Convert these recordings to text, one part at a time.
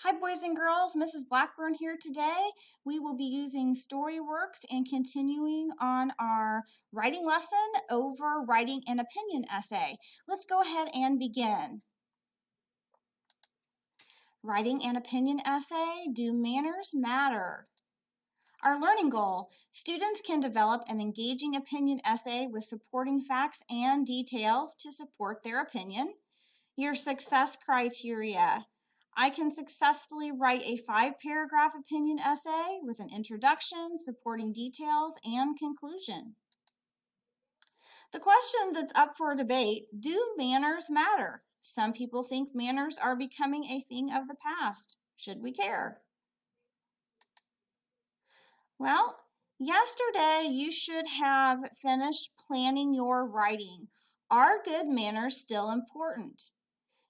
Hi boys and girls, Mrs. Blackburn here today. We will be using StoryWorks and continuing on our writing lesson over writing an opinion essay. Let's go ahead and begin. Writing an opinion essay, do manners matter? Our learning goal, students can develop an engaging opinion essay with supporting facts and details to support their opinion. Your success criteria. I can successfully write a 5-paragraph opinion essay with an introduction, supporting details, and conclusion. The question that's up for debate, do manners matter? Some people think manners are becoming a thing of the past. Should we care? Well, yesterday you should have finished planning your writing. Are good manners still important?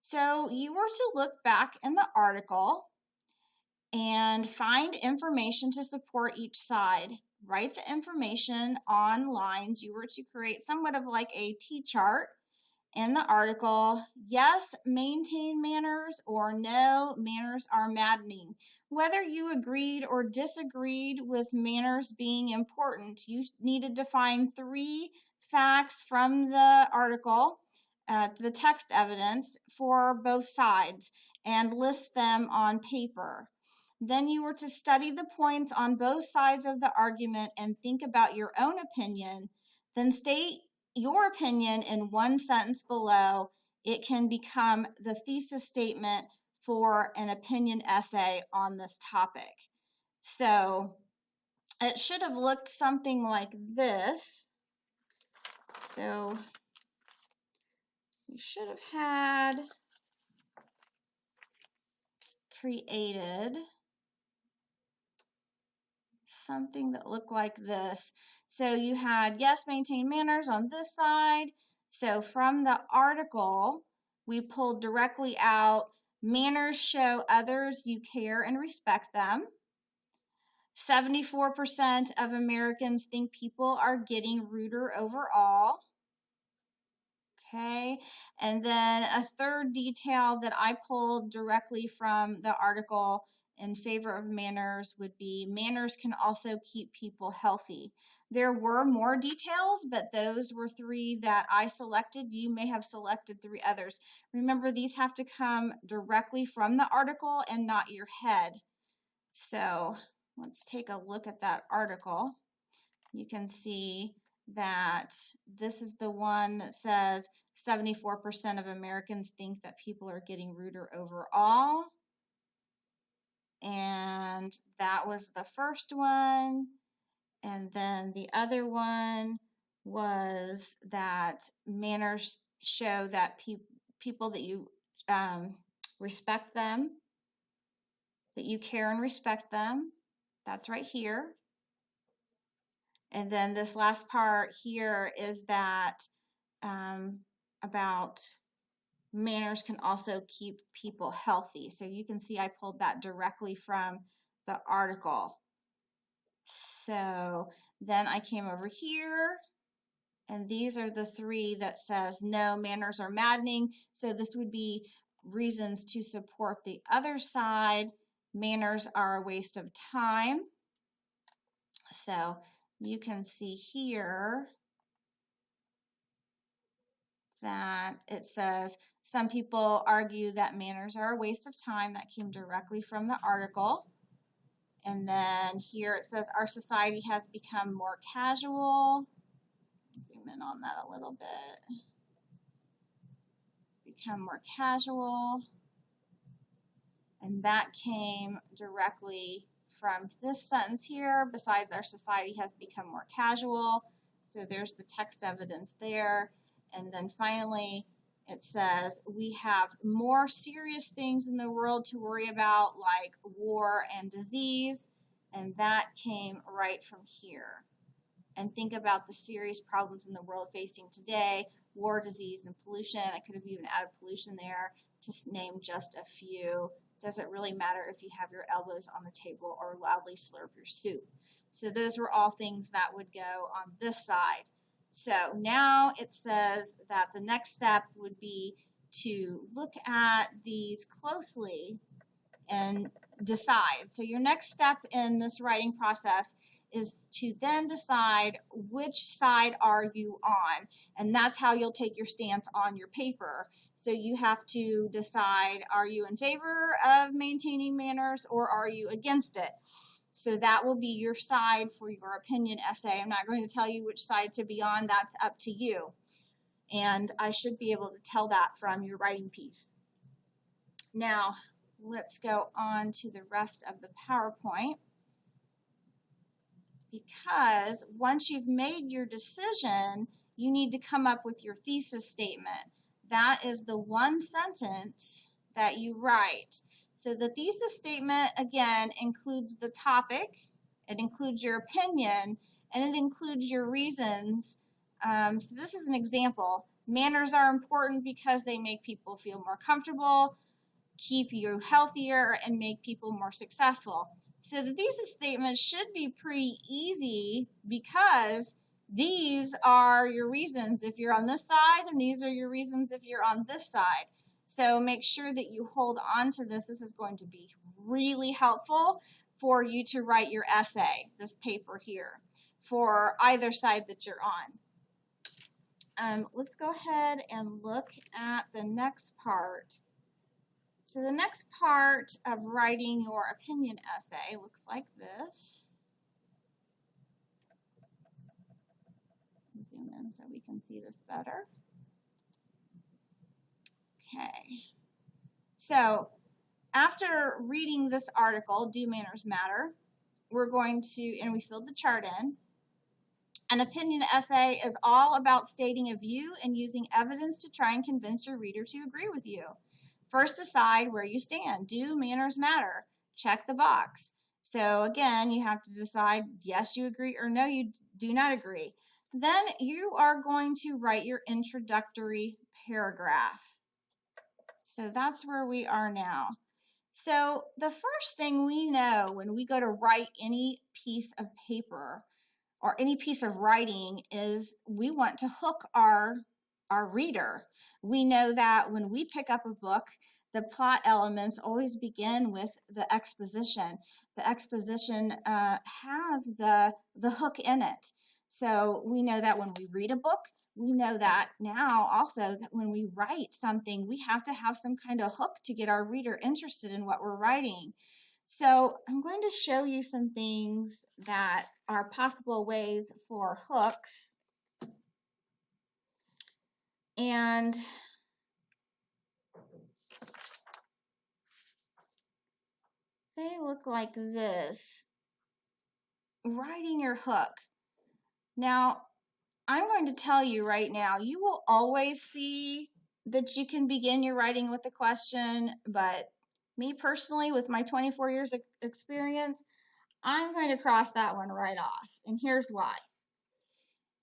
So you were to look back in the article and find information to support each side. Write the information on lines. You were to create somewhat of like a T-chart in the article. Yes, maintain manners, or no, manners are maddening. Whether you agreed or disagreed with manners being important, you needed to find 3 facts from the article, the text evidence for both sides, and list them on paper. Then you were to study the points on both sides of the argument and think about your own opinion. Then state your opinion in one sentence below. It can become the thesis statement for an opinion essay on this topic. So it should have looked something like this. So you should have had created something that looked like this. So you had yes, maintain manners on this side. So from the article, we pulled directly out manners show others you care and respect them. 74% of Americans think people are getting ruder overall. Okay, and then a third detail that I pulled directly from the article in favor of manners would be manners can also keep people healthy. There were more details, but those were 3 that I selected. You may have selected 3 others. Remember, these have to come directly from the article and not your head. So let's take a look at that article. You can see that this is the one that says 74% of Americans think that people are getting ruder overall. And that was the first one. And then the other one was that manners show that people that you respect them, that you care and respect them. That's right here. And then this last part here is that about manners can also keep people healthy. So you can see I pulled that directly from the article. So then I came over here, and these are the 3 that says no, manners are maddening. So this would be reasons to support the other side. Manners are a waste of time. So you can see here that it says some people argue that manners are a waste of time. That came directly from the article. And then here it says our society has become more casual. Zoom in on that a little bit. Become more casual. And that came directly from this sentence here. Besides, our society has become more casual. So there's the text evidence there. And then finally, it says we have more serious things in the world to worry about, like war and disease. And that came right from here. And think about the serious problems in the world facing today: war, disease, and pollution. I could have even added pollution there to name just a few. Doesn't really matter if you have your elbows on the table or loudly slurp your soup. So those were all things that would go on this side. So now it says that the next step would be to look at these closely and decide. So your next step in this writing process is to then decide which side are you on, and that's how you'll take your stance on your paper. So you have to decide, are you in favor of maintaining manners or are you against it? So that will be your side for your opinion essay. I'm not going to tell you which side to be on, that's up to you. And I should be able to tell that from your writing piece. Now, let's go on to the rest of the PowerPoint, because once you've made your decision, you need to come up with your thesis statement. That is the one sentence that you write. So the thesis statement, again, includes the topic, it includes your opinion, and it includes your reasons. So this is an example. Manners are important because they make people feel more comfortable, keep you healthier, and make people more successful. So the thesis statement should be pretty easy because these are your reasons if you're on this side, and these are your reasons if you're on this side. So make sure that you hold on to this. This is going to be really helpful for you to write your essay, this paper here, for either side that you're on. Let's go ahead and look at the next part. So the next part of writing your opinion essay looks like this. Zoom in so we can see this better. Okay. So after reading this article, Do Manners Matter, we're going to, and we filled the chart in. An opinion essay is all about stating a view and using evidence to try and convince your reader to agree with you. First, decide where you stand. Do manners matter? Check the box. So again, you have to decide, yes, you agree, or no, you do not agree. Then you are going to write your introductory paragraph. So that's where we are now. So the first thing we know when we go to write any piece of paper or any piece of writing is we want to hook our reader. We know that when we pick up a book, the plot elements always begin with the exposition. The exposition has the hook in it. So we know that when we read a book, we know that now also that when we write something, we have to have some kind of hook to get our reader interested in what we're writing. So I'm going to show you some things that are possible ways for hooks. And they look like this. Writing your hook. Now, I'm going to tell you right now, you will always see that you can begin your writing with a question, but me personally, with my 24 years of experience, I'm going to cross that one right off. And here's why.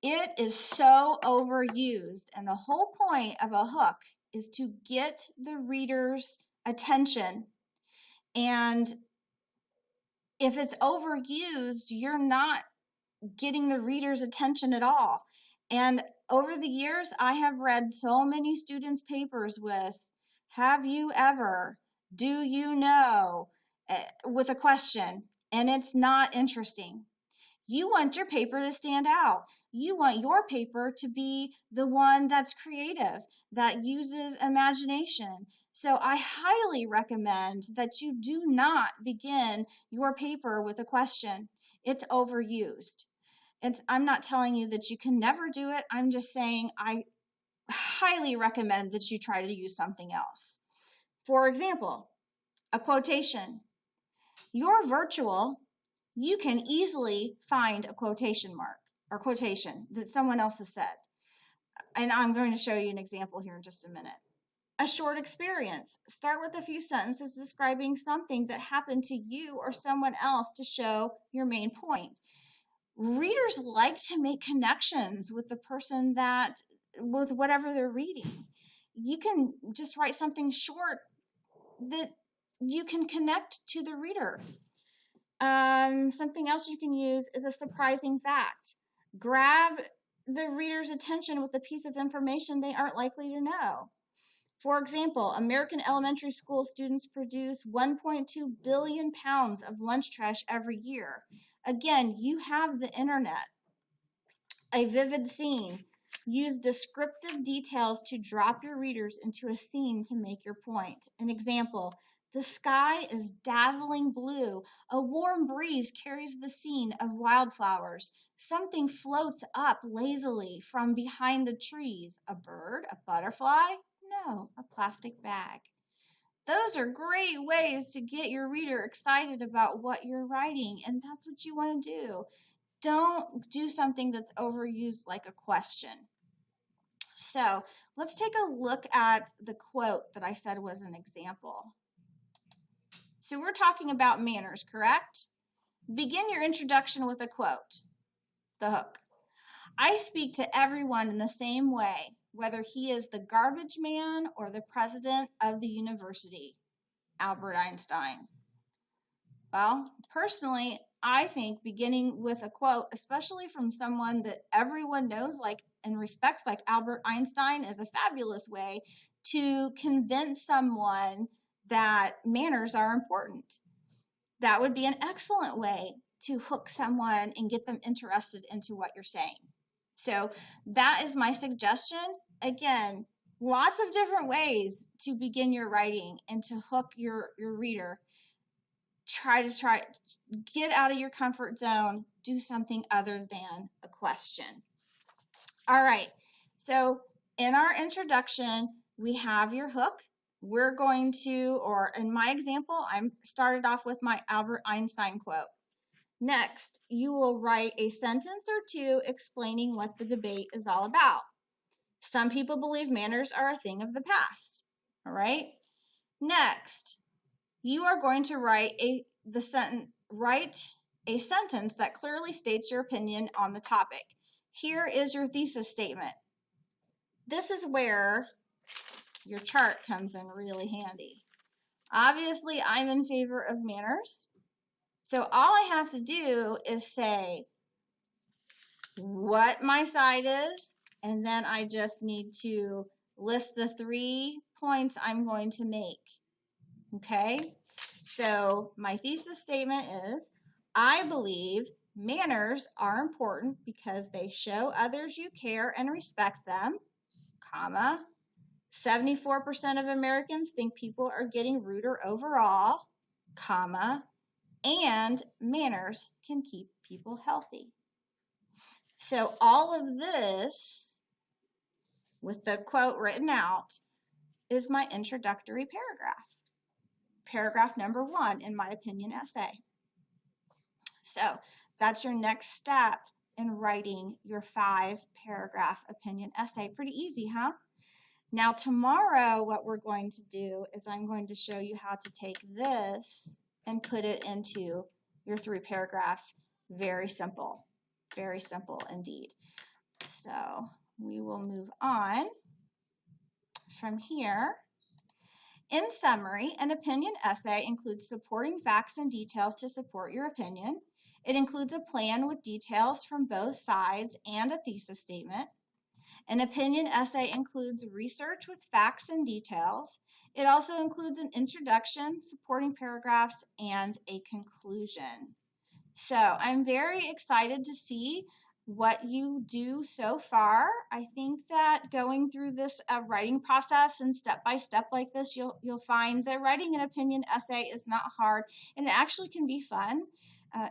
It is so overused, and the whole point of a hook is to get the reader's attention. And if it's overused, you're not getting the reader's attention at all. And over the years, I have read so many students' papers with, have you ever, do you know, with a question, and it's not interesting. You want your paper to stand out. You want your paper to be the one that's creative, that uses imagination. So I highly recommend that you do not begin your paper with a question. It's overused. I'm not telling you that you can never do it. I'm just saying I highly recommend that you try to use something else. For example, a quotation. You're virtual. You can easily find a quotation mark or quotation that someone else has said. And I'm going to show you an example here in just a minute. A short experience. Start with a few sentences describing something that happened to you or someone else to show your main point. Readers like to make connections with the person with whatever they're reading. You can just write something short that you can connect to the reader. Something else you can use is a surprising fact. Grab the reader's attention with a piece of information they aren't likely to know. For example, American elementary school students produce 1.2 billion pounds of lunch trash every year. Again, you have the internet. A vivid scene. Use descriptive details to drop your readers into a scene to make your point. An example, the sky is dazzling blue. A warm breeze carries the scene of wildflowers. Something floats up lazily from behind the trees. A bird? A butterfly? No, a plastic bag. Those are great ways to get your reader excited about what you're writing, and that's what you want to do. Don't do something that's overused like a question. So let's take a look at the quote that I said was an example. So we're talking about manners, correct? Begin your introduction with a quote, the hook. I speak to everyone in the same way, whether he is the garbage man or the president of the university, Albert Einstein. Well, personally, I think beginning with a quote, especially from someone that everyone knows like and respects like Albert Einstein, is a fabulous way to convince someone that manners are important. That would be an excellent way to hook someone and get them interested into what you're saying. So that is my suggestion. Again, lots of different ways to begin your writing and to hook your reader. Try get out of your comfort zone, do something other than a question. All right, so in our introduction, we have your hook. We're going to, or in my example, I started off with my Albert Einstein quote. Next, you will write a sentence or two explaining what the debate is all about. Some people believe manners are a thing of the past. All right. Next, you are going to write a sentence that clearly states your opinion on the topic. Here is your thesis statement. This is where your chart comes in really handy. Obviously, I'm in favor of manners. So all I have to do is say what my side is, and then I just need to list the 3 points I'm going to make. Okay? So my thesis statement is, I believe manners are important because they show others you care and respect them, comma, 74% of Americans think people are getting ruder overall, comma, and manners can keep people healthy. So all of this, with the quote written out, is my introductory paragraph. Paragraph number 1 in my opinion essay. So that's your next step in writing your 5-paragraph opinion essay. Pretty easy, huh? Now tomorrow what we're going to do is I'm going to show you how to take this and put it into your 3 paragraphs. Very simple indeed. So we will move on from here. In summary, an opinion essay includes supporting facts and details to support your opinion. It includes a plan with details from both sides and a thesis statement. An opinion essay includes research with facts and details. It also includes an introduction, supporting paragraphs, and a conclusion. So I'm very excited to see what you do so far. I think that going through this writing process and step by step like this, you'll find that writing an opinion essay is not hard, and it actually can be fun.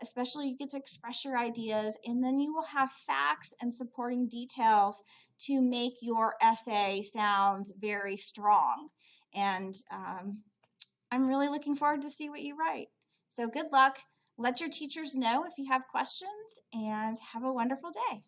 Especially you get to express your ideas, and then you will have facts and supporting details to make your essay sound very strong. And I'm really looking forward to see what you write. So good luck. Let your teachers know if you have questions, and have a wonderful day.